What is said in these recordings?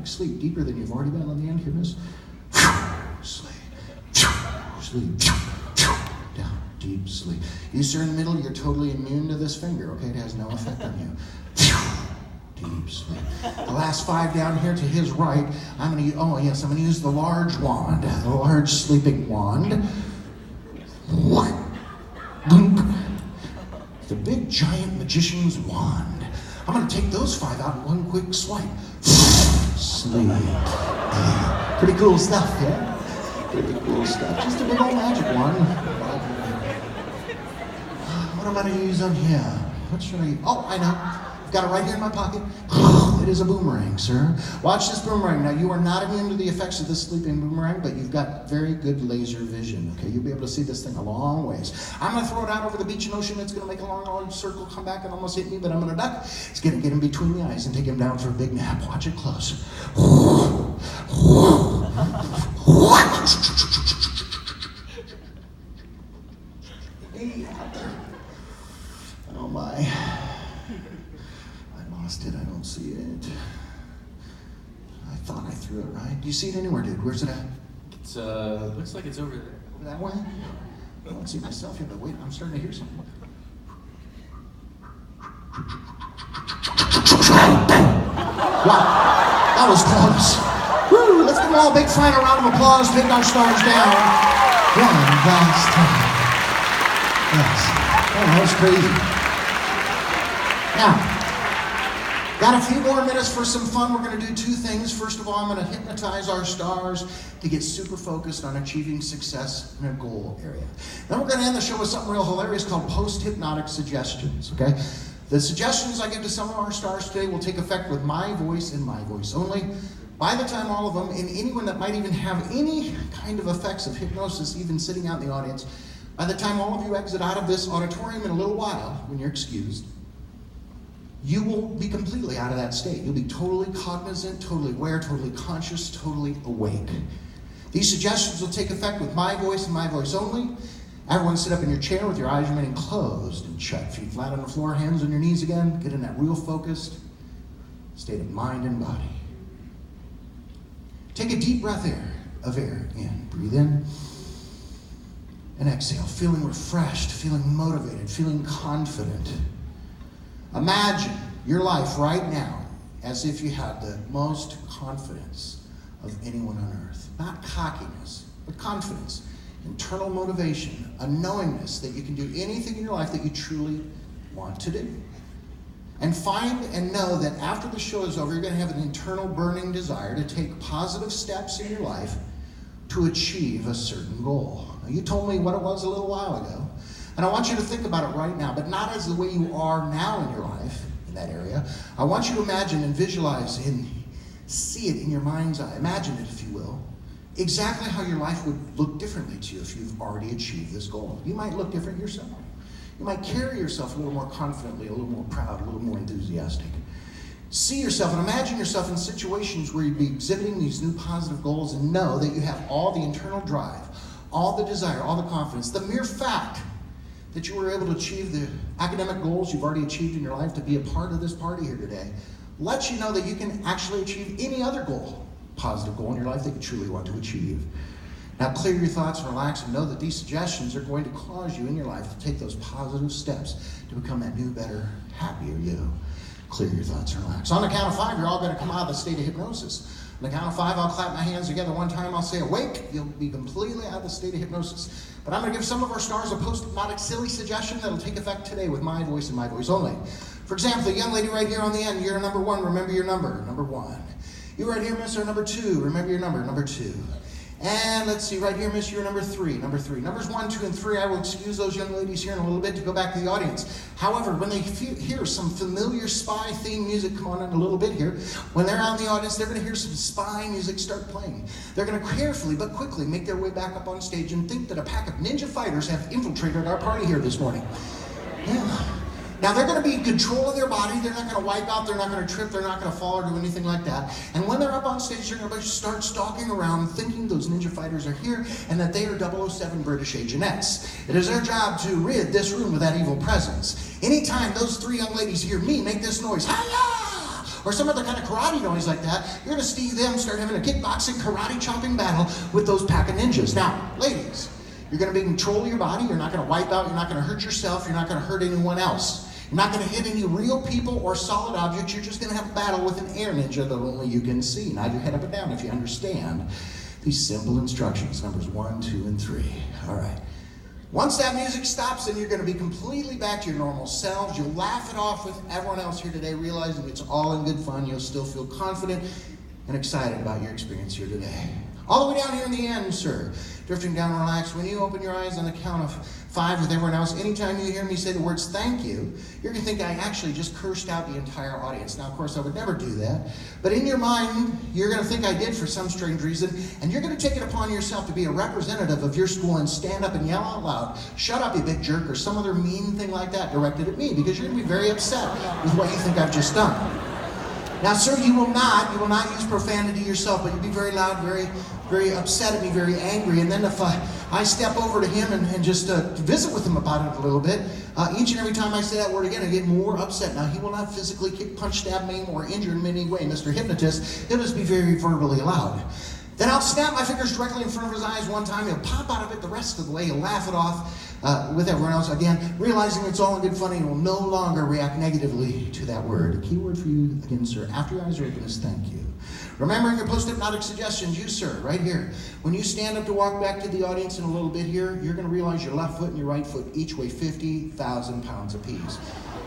sleep deeper than you've already been on the end here, miss. Sleep. Sleep. Down. Deep sleep. You, sir, in the middle, you're totally immune to this finger, okay? It has no effect on you. Deep sleep. The last 5 down here to his right, I'm going to use the large wand, the large sleeping wand. The big giant magician's wand. I'm going to take those 5 out in one quick swipe. Sleep. Pretty cool stuff, yeah? Pretty cool stuff. Just a big old magic wand. What am I going to use on here? What should I use? Oh, I know. I've got it right here in my pocket. It is a boomerang, sir. Watch this boomerang. Now, you are not immune to the effects of this sleeping boomerang, but you've got very good laser vision, okay? You'll be able to see this thing a long ways. I'm going to throw it out over the beach and ocean. It's going to make a long circle, come back and almost hit me, but I'm going to duck. It's going to get him between the eyes and take him down for a big nap. Watch it close. Hey, out there. Oh, my. I don't see it. I thought I threw it right. Do you see it anywhere, dude? Where's it at? It's looks like it's over there. Over that way? I don't see myself here, but wait, I'm starting to hear something. Wow, that was close. Woo, let's give them all a big final round of applause. Pick our stars down. One last time. Yes. Oh, that was crazy. Now, got a few more minutes for some fun. We're going to do 2 things. First of all, I'm going to hypnotize our stars to get super focused on achieving success in a goal area. Then we're going to end the show with something real hilarious called post-hypnotic suggestions, okay? The suggestions I give to some of our stars today will take effect with my voice and my voice only. By the time all of them, and anyone that might even have any kind of effects of hypnosis, even sitting out in the audience, by the time all of you exit out of this auditorium in a little while, when you're excused, you will be completely out of that state. You'll be totally cognizant, totally aware, totally conscious, totally awake. These suggestions will take effect with my voice and my voice only. Everyone sit up in your chair with your eyes remaining closed and shut. Feet flat on the floor, hands on your knees again. Get in that real focused state of mind and body. Take a deep breath of air in. Breathe in and exhale. Feeling refreshed, feeling motivated, feeling confident. Imagine your life right now as if you had the most confidence of anyone on earth. Not cockiness, but confidence, internal motivation, a knowingness that you can do anything in your life that you truly want to do. And find and know that after the show is over, you're going to have an internal burning desire to take positive steps in your life to achieve a certain goal. Now, you told me what it was a little while ago. And I want you to think about it right now, but not as the way you are now in your life, in that area. I want you to imagine and visualize and see it in your mind's eye. Imagine it, if you will. Exactly how your life would look differently to you if you've already achieved this goal. You might look different yourself. You might carry yourself a little more confidently, a little more proud, a little more enthusiastic. See yourself and imagine yourself in situations where you'd be exhibiting these new positive goals and know that you have all the internal drive, all the desire, all the confidence. The mere fact that you were able to achieve the academic goals you've already achieved in your life to be a part of this party here today lets you know that you can actually achieve any other goal, positive goal in your life that you truly want to achieve. Now clear your thoughts and relax and know that these suggestions are going to cause you in your life to take those positive steps to become that new, better, happier you. Clear your thoughts and relax. On the count of 5, you're all going to come out of the state of hypnosis. On the count of 5, I'll clap my hands together one time. I'll say awake. You'll be completely out of the state of hypnosis. But I'm going to give some of our stars a post-hypnotic silly suggestion that'll take effect today with my voice and my voice only. For example, the young lady right here on the end, you're number 1. Remember your number, number 1. You right here, miss, are number 2. Remember your number, number 2. And let's see, right here, miss, you're number 3, number 3. Numbers 1, 2, and 3, I will excuse those young ladies here in a little bit to go back to the audience. However, when they hear some familiar spy theme music come on in a little bit here, when they're out in the audience, they're going to hear some spy music start playing. They're going to carefully but quickly make their way back up on stage and think that a pack of ninja fighters have infiltrated our party here this morning. Yeah. Now, they're going to be in control of their body. They're not going to wipe out. They're not going to trip. They're not going to fall or do anything like that. And when they're up on stage, they're going to start stalking around thinking those ninja fighters are here and that they are 007 British agentettes. It is their job to rid this room of that evil presence. Anytime those 3 young ladies hear me make this noise, hi-ya! or some other kind of karate noise like that, you're going to see them start having a kickboxing, karate chopping battle with those pack of ninjas. Now, ladies, you're going to be in control of your body. You're not going to wipe out. You're not going to hurt yourself. You're not going to hurt anyone else. You're not going to hit any real people or solid objects. You're just going to have a battle with an air ninja that only you can see. Nod your head up and down if you understand these simple instructions, numbers 1, 2, and 3. All right. Once that music stops, then you're going to be completely back to your normal selves. You'll laugh it off with everyone else here today, realizing it's all in good fun. You'll still feel confident and excited about your experience here today. All the way down here in the end, sir. Drifting down and relaxed. When you open your eyes on the count of 5 with everyone else, anytime you hear me say the words thank you, you're going to think I actually just cursed out the entire audience. Now, of course, I would never do that. But in your mind, you're going to think I did for some strange reason, and you're going to take it upon yourself to be a representative of your school and stand up and yell out loud, "Shut up, you big jerk," or some other mean thing like that directed at me, because you're going to be very upset with what you think I've just done. Now, sir, you will not use profanity yourself, but you'll be very loud, very upset at me, very angry. And then if I step over to him and just visit with him about it a little bit, each and every time I say that word again, I get more upset. Now, he will not physically kick, punch, stab, maim, or injure in any way, Mr. Hypnotist. He'll just be very verbally loud. Then I'll snap my fingers directly in front of his eyes one time. He'll pop out of it the rest of the way. He'll laugh it off with everyone else. Again, realizing it's all in good fun, and will no longer react negatively to that word. The key word for you, again, sir, after your eyes are open, is thank you. Remembering your post-hypnotic suggestions, you, sir, right here. When you stand up to walk back to the audience in a little bit here, you're going to realize your left foot and your right foot each weigh 50,000 pounds apiece.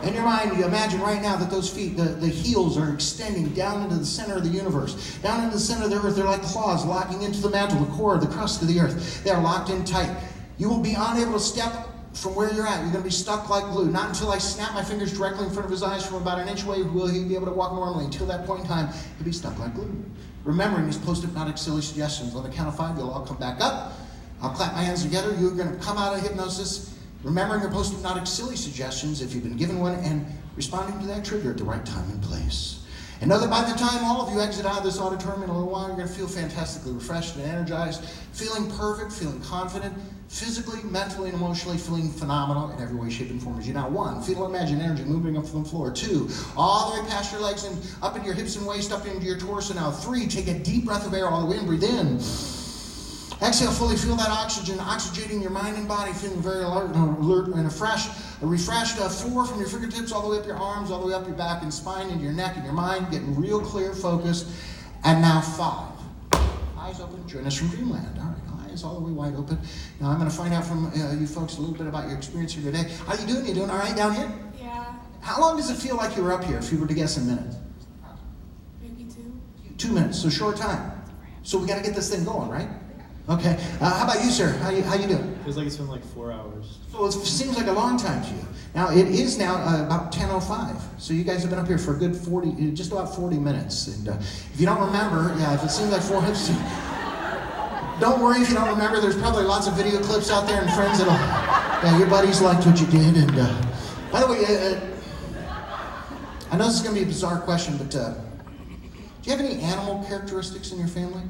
In your mind, you imagine right now that those feet, the heels are extending down into the center of the universe, down into the center of the earth. They're like claws locking into the mantle, the core, the crust of the earth. They are locked in tight. You will be unable to step from where you're at. You're going to be stuck like glue. Not until I snap my fingers directly in front of his eyes from about an inch away will he be able to walk normally. Until that point in time, he'll be stuck like glue. Remembering these post-hypnotic silly suggestions. On the count of 5, you'll all come back up. I'll clap my hands together. You're going to come out of hypnosis, remembering your post-hypnotic silly suggestions if you've been given one, and responding to that trigger at the right time and place. And know that by the time all of you exit out of this auditorium in a little while, you're going to feel fantastically refreshed and energized, feeling perfect, feeling confident, physically, mentally, and emotionally feeling phenomenal in every way, shape, and form as you. Now, 1, feel and imagine energy moving up from the floor. 2, all the way past your legs and up into your hips and waist, up into your torso. Now, 3, take a deep breath of air all the way in, breathe in. Exhale fully, feel that oxygen oxygenating your mind and body, feeling very alert and refreshed. 4, from your fingertips all the way up your arms, all the way up your back and spine, into your neck and your mind, getting real clear, focused. And now 5, eyes open, join us from dreamland. All right, eyes all the way wide open. Now I'm going to find out from you folks a little bit about your experience here today. How you doing? You doing all right down here? Yeah. How long does it feel like you were up here, if you were to guess in minutes? Maybe 2. 2 minutes, so short time. So we got to get this thing going, right? Okay. How about you, sir? How you doing? Feels like it's been like 4 hours. So it seems like a long time to you. Now, it is now about 10:05. So you guys have been up here for a good just about 40 minutes. And if you don't remember, if it seems like 4 minutes, don't worry if you don't remember. There's probably lots of video clips out there and friends that'll, your buddies liked what you did. And by the way, I know this is going to be a bizarre question, but do you have any animal characteristics in your family?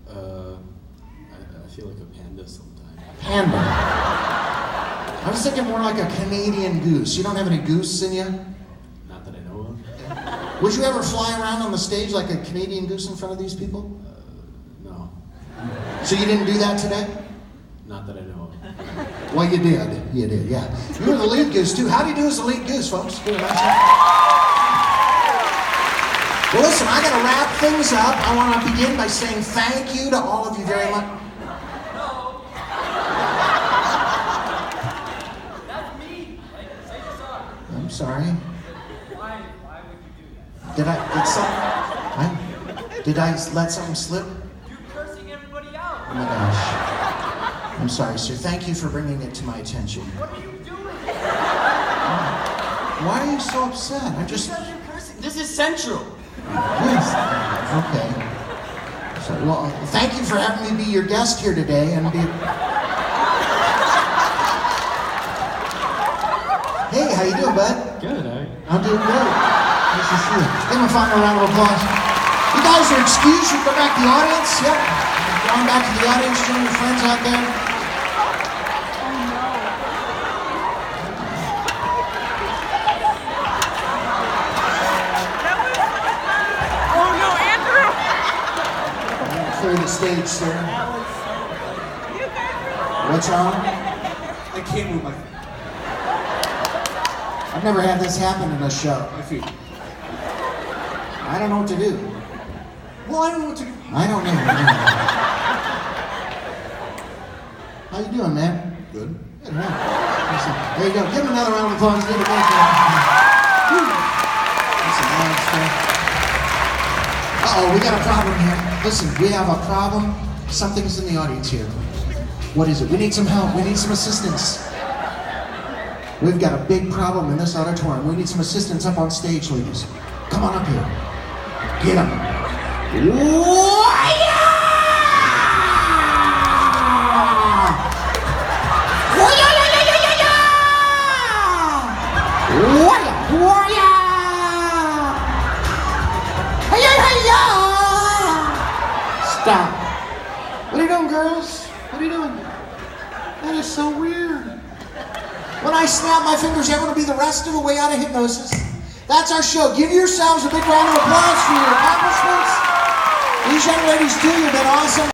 I feel like a panda sometimes. Panda. I was thinking more like a Canadian goose. You don't have any goose in you? Not that I know of. Would you ever fly around on the stage like a Canadian goose in front of these people? No. So you didn't do that today? Not that I know of. Well, you did. You did, yeah. You were the lead goose, too. How do you do as the lead goose, folks? Good, nice. Well, listen, I got to wrap things up. I want to begin by saying thank you to all of you very much. No. That's me. Say this up. I'm sorry. Why would you do that? Did I let something slip? You're cursing everybody out. Oh my gosh. I'm sorry, sir. Thank you for bringing it to my attention. What are you doing? Why are you so upset? I'm just... Because you're cursing. This is central. Yes. Okay. So, well, thank you for having me be your guest here today. And hey, how you doing, bud? Good, I'm doing great. Nice to see you. Give him a final round of applause. You guys are excused. You go back to the audience. Yep. Going back to the audience. Join your friends out there. clear the stage, sir. What's wrong? I can't move my I've never had this happen in a show. feet. I don't know what to do. Well, I don't know what to do. I don't know. How you doing, man? Good. Good, man. Listen, there you go. Give him another round of applause. Give him a big Uh-oh, we got a problem here. Listen, we have a problem. Something's in the audience here. What is it? We need some help. We need some assistance. We've got a big problem in this auditorium. We need some assistance up on stage, ladies. Come on up here. Get him. Stop. What are you doing, girls? What are you doing? That is so weird. When I snap my fingers, everyone will be the rest of the way out of hypnosis. That's our show. Give yourselves a big round of applause for your accomplishments. These young ladies, too, you've been awesome.